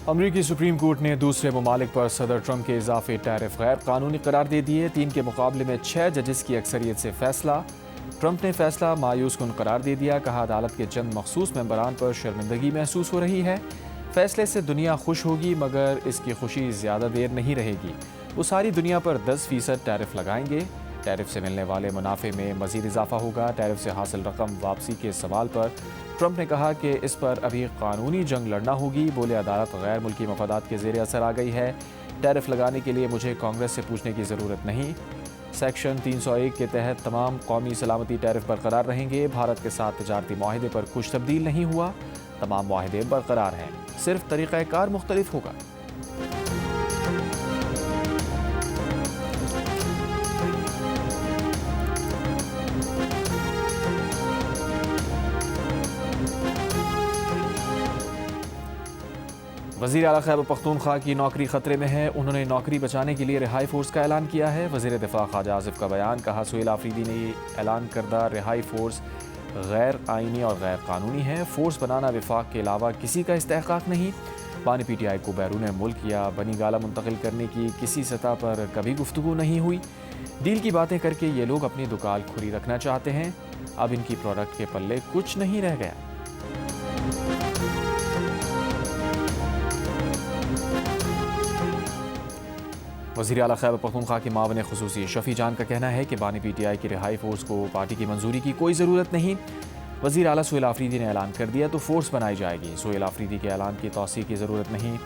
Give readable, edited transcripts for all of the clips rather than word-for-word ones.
अमरीकी supreme court ने दूसरे ममालिक पर सदर ट्रंप के इजाफी टैरिफ गैर कानूनी करार दे दिए। 3 के मुकाबले में 6 जजेस की अक्सरियत से फैसला। ट्रंप ने फैसला मायूस कुन करार दे दिया। कहा, अदालत के चंद मखसूस मेंबरान पर शर्मिंदगी महसूस हो रही है। फैसले से दुनिया खुश होगी, मगर इसकी खुशी ज़्यादा देर नहीं रहेगी। वो सारी दुनिया पर 10% टैरिफ लगाएंगे। टैरिफ से मिलने वाले मुनाफे में मजीद इजाफा होगा। टैरिफ से हासिल रकम वापसी के सवाल पर ट्रंप ने कहा कि इस पर अभी कानूनी जंग लड़ना होगी। बोले, अदालत गैर मुल्की मफादात के ज़ेर असर आ गई है। टैरिफ लगाने के लिए मुझे कांग्रेस से पूछने की ज़रूरत नहीं। सेक्शन 301 के तहत तमाम कौमी सलामती टैरिफ बरकरार रहेंगे। भारत के साथ तजारती माहिदे पर कुछ तब्दील नहीं हुआ। तमाम माहिदे बरकरार हैं, सिर्फ तरीक़ाकार मुख्तलिफ होगा। वज़ीर आला खैबर पख्तूनख्वा की नौकरी खतरे में है। उन्होंने नौकरी बचाने के लिए रिहाई फोर्स का ऐलान किया है। वज़ीर दिफा ख्वाजा आसिफ का बयान। कहा, सुहेल आफरीदी ने ऐलान करदा रिहाई फोर्स गैर आइनी और गैर कानूनी है। फोर्स बनाना विफाक के अलावा किसी का इस्तेहकाक नहीं। बानी PTI को बैरून मुल्क या बनी गाला मुंतकिल करने की किसी सतह पर कभी गुफ्तगू नहीं हुई। डील की बातें करके ये लोग अपनी दुकान खुली रखना चाहते हैं। अब इनकी प्रोडक्ट के पल्ले कुछ नहीं रह गया। वज़ीर आला खैबर पख्तूनख्वा के मावन खुसूसी शफी जान का कहना है कि बानी PTI की रिहाई फोर्स को पार्टी की मंजूरी की कोई ज़रूरत नहीं। वज़ीर आला सुहेल आफरीदी ने ऐलान कर दिया तो फोर्स बनाई जाएगी। सुहेल आफरीदी के ऐलान की तौसीक़ की ज़रूरत नहीं।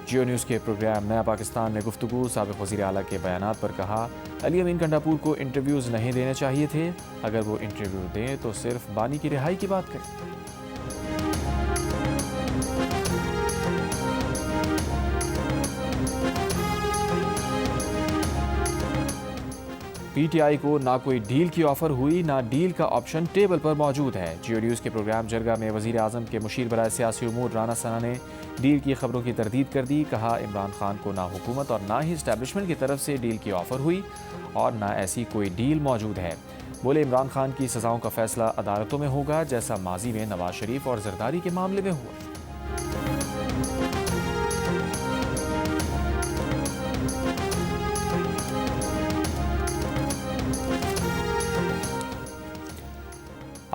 जियो न्यूज़ के प्रोग्राम नया पाकिस्तान में गुफ्तगू। साबिक़ वज़ीर आला के बयानात पर कहा, अली अमीन कंडापुर को इंटरव्यूज़ नहीं देने चाहिए थे। अगर वो इंटरव्यू दें तो सिर्फ बानी की रिहाई की बात करें। PTI को ना कोई डील की ऑफर हुई, ना डील का ऑप्शन टेबल पर मौजूद है। जियो न्यूज़ के प्रोग्राम जरगा में वज़ीर आज़म के मुशीर बराए सियासी उमूर राना सना ने डील की खबरों की तरदीद कर दी। कहा, इमरान खान को ना हुकूमत और ना ही इस्टेब्लिशमेंट की तरफ से डील की ऑफर हुई और ना ऐसी कोई डील मौजूद है। बोले, इमरान खान की सज़ाओं का फैसला अदालतों में होगा, जैसा माजी में नवाज शरीफ और जरदारी के मामले में हुआ।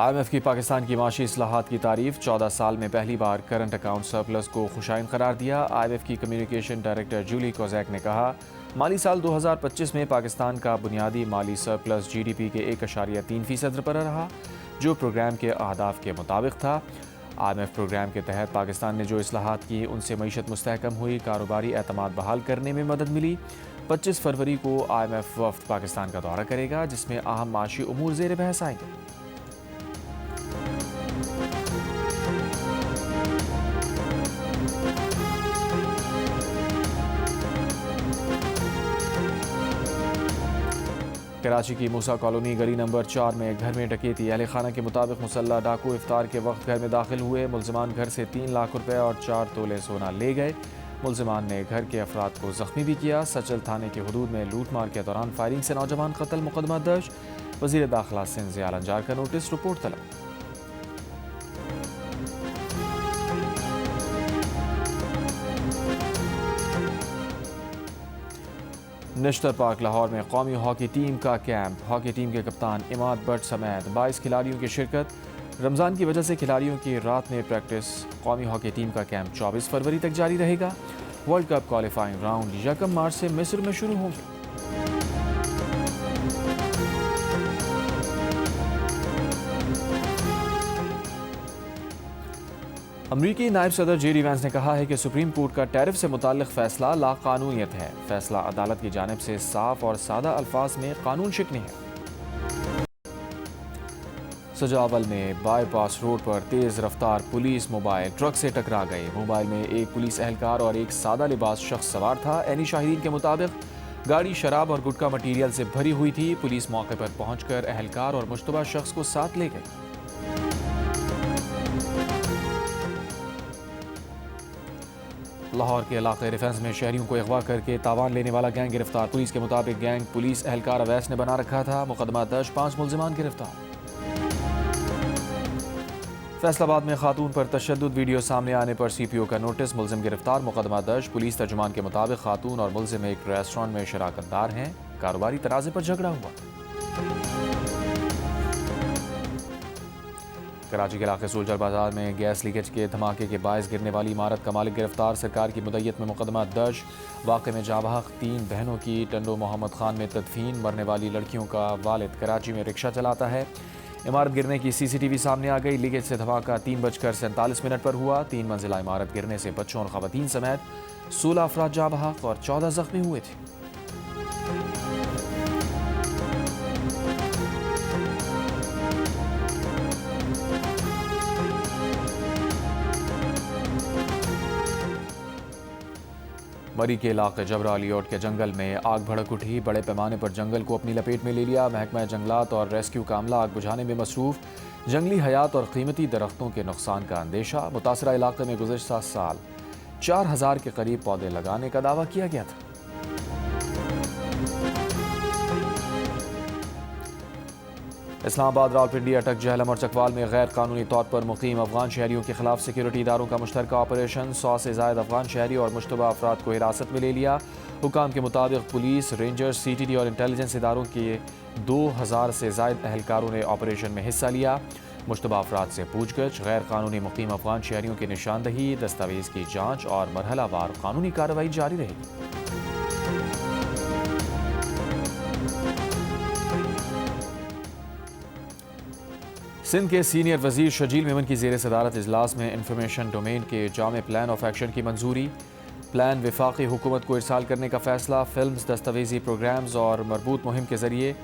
IMF की पाकिस्तान की माशी इस्लाहात की तारीफ। 14 साल में पहली बार करंट अकाउंट सरप्लस को खुशाइन करार दिया। IMF की कम्युनिकेशन डायरेक्टर जूली कोजैक ने कहा, माली साल 2025 में पाकिस्तान का बुनियादी माली सरप्लस GDP के 1.3% पर रहा, जो प्रोग्राम के अहदाफ के मुताबिक था। IMF प्रोग्राम के तहत पाकिस्तान ने जो इस्लाहात की, उनसे मईशत मुस्तहकम हुई, कारोबारी एतमाद बहाल करने में मदद मिली। 25 फरवरी को IMF वफ्द पाकिस्तान का दौरा करेगा, जिसमें अहम माशी उमूर ज़ेर बहस आएंगे। कराची की मूसा कॉलोनी गली नंबर 4 में घर में डकैती। अहले खाना के मुताबिक मुसल्ला डाकू इफ्तार के वक्त घर में दाखिल हुए। मुलजमान घर से 3 लाख रुपए और 4 तोले सोना ले गए। मुलजमान ने घर के अफराद को जख्मी भी किया। सचल थाने के हदूद में लूट मार के दौरान फायरिंग से नौजवान कत्ल, मुकदमा दर्ज। वज़ीर दाखिला सिंध ज़िया अलंजार का नोटिस, रिपोर्ट तलब। नेशनल पार्क लाहौर में कौमी हॉकी टीम का कैंप। हॉकी टीम के कप्तान इमाद भट्ट समेत 22 खिलाड़ियों की शिरकत। रमज़ान की वजह से खिलाड़ियों की रात में प्रैक्टिस। कौमी हॉकी टीम का कैंप 24 फरवरी तक जारी रहेगा। वर्ल्ड कप क्वालिफाइंग राउंड 1 मार्च से मिस्र में शुरू होंगे। अमरीकी नायब सदर जेडी वैंस ने कहा है कि सुप्रीम कोर्ट का टैरिफ से मुताल्लिक फैसला लाकानूनियत है। फैसला अदालत की जानिब से साफ और सादा अल्फाज में कानून शिकनी है। सजावल में बाईपास रोड पर तेज रफ्तार पुलिस मोबाइल ट्रक से टकरा गई। मोबाइल में एक पुलिस एहलकार और एक सादा लिबास शख्स सवार था। एनी शाहिदीन के मुताबिक गाड़ी शराब और गुटखा मटीरियल से भरी हुई थी। पुलिस मौके पर पहुंचकर एहलकार और मुश्तबा शख्स को साथ ले गई। लाहौर के इलाके रिफेंस में शहरियों को अगवा करके तावान लेने वाला गैंग गिरफ्तार। पुलिस के मुताबिक गैंग पुलिस एहलकार अवैस ने बना रखा था। मुकदमा दर्ज, 5 मुलजिमान गिरफ्तार। फैसलाबाद में खातून पर तशद्दुद वीडियो सामने आने पर CPO का नोटिस, मुलजिम गिरफ्तार, मुकदमा दर्ज। पुलिस तर्जुमान के मुताबिक खातून और मुलजिम एक रेस्टोरेंट में शराकतदार हैं। कारोबारी तनाज़े पर झगड़ा हुआ। कराची के इलाके सोल्जर बाजार में गैस लीकेज के धमाके के बायस गिरने वाली इमारत का मालिक गिरफ्तार, सरकार की मुद्दत में मुकदमा दर्ज। वाक़े में जाबहक 3 बहनों की टंडो मोहम्मद खान में तदफीन, मरने वाली लड़कियों का वालिद कराची में रिक्शा चलाता है। इमारत गिरने की CCTV सामने आ गई। लीकेज से धमाका 3:47 पर हुआ। 3 मंजिला इमारत गिरने से बच्चों और खवातीन समेत 16 अफराद जाबहक और 14 जख्मी हुए थे। मरी के इलाके जबरा लियोट के जंगल में आग भड़क उठी। बड़े पैमाने पर जंगल को अपनी लपेट में ले लिया। महकमा जंगलात और रेस्क्यू का अमला आग बुझाने में मसरूफ। जंगली हयात और कीमती दरख्तों के नुकसान का अंदेशा। मुतासरा इलाके में गुज़श्ता साल 4000 के करीब पौधे लगाने का दावा किया गया था। इस्लामाबाद, रावलपिंडी, अटक, जहलम और चकवाल में गैर कानूनी तौर पर मुकीम अफगान शहरियों के खिलाफ सिक्योरिटी इदारों का मुश्तरका ऑपरेशन। 100 से ज़ायद अफगान शहरी और मुश्तबा अफराद को हिरासत में ले लिया। हुकाम के मुताबिक पुलिस, रेंजर्स, CTD और इंटेलिजेंस इदारों के 2000 से ज़ायद अहलकारों ने ऑपरेशन में हिस्सा लिया। मुश्तबा अफराद से पूछगछ, गैर कानूनी मुकीम अफगान शहरियों की निशानदही, दस्तावेज़ की जाँच और मरहलावार कानूनी कार्रवाई जारी रहेगी। सिंध के सीनियर वजीर शजील मेमन की ज़ेर सदारत इजलास में इंफॉर्मेशन डोमेन के जामे प्लान ऑफ एक्शन की मंजूरी। प्लान विफाकी हुकूमत को इरसाल करने का फैसला। फिल्म्स, दस्तावेजी प्रोग्राम्स और मरबूत मुहिम के जरिए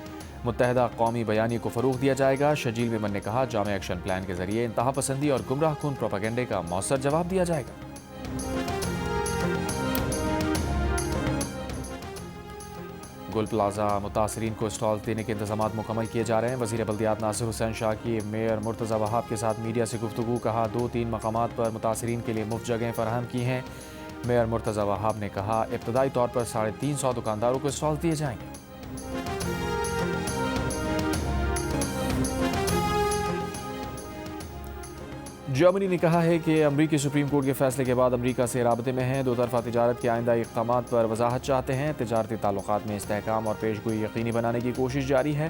मुत्तहदा कौमी बयानी को फ़रोग़ दिया जाएगा। शजील मेमन ने कहा, जामे एक्शन प्लान के जरिए इंतहा पसंदी और गुमराह कुन प्रोपेगेंडे का मौसर जवाब दिया जाएगा। गुल प्लाजा मुतासरीन को स्टॉल देने के इंतजाम मुकम्मल किए जा रहे हैं। वज़ीर बल्दियात नासिर हुसैन शाह की मेयर मुर्तज़ा वहाब के साथ मीडिया से गुफ्तगू। कहा, 2-3 मकामात पर मुतासरीन के लिए मुफ्त जगहें फराहम की हैं। मेयर मुर्तज़ा वहाब ने कहा, इब्तदाई तौर पर 350 दुकानदारों को स्टॉल दिए जाएंगे। जर्मनी ने कहा है कि अमरीकी सुप्रीम कोर्ट के फैसले के बाद अमरीका से राबते में हैं। 2 तरफ़ा तिजारत के आइंदा इक़दाम पर वजाहत चाहते हैं। तिजारती ताल्लुकात में इस्तेहकाम और पेशगोई यकीनी बनाने की कोशिश जारी है।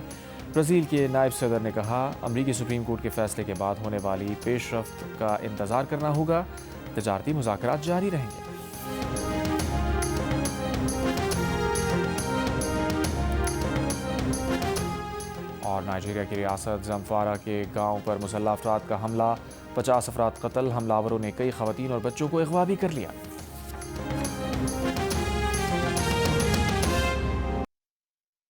ब्राज़ील के नायब सदर ने कहा, अमरीकी सुप्रीम कोर्ट के फैसले के बाद होने वाली पेशरफ्त का इंतज़ार करना होगा। तिजारती मुज़ाकरात जारी रहेंगे। और नाइजीरिया की रियासत ज़म्फारा के गांव पर मुसल्लह अफराद का हमला, 50 अफराद कत्ल। हमलावरों ने कई ख़वातीन और बच्चों को अगवा भी कर लिया।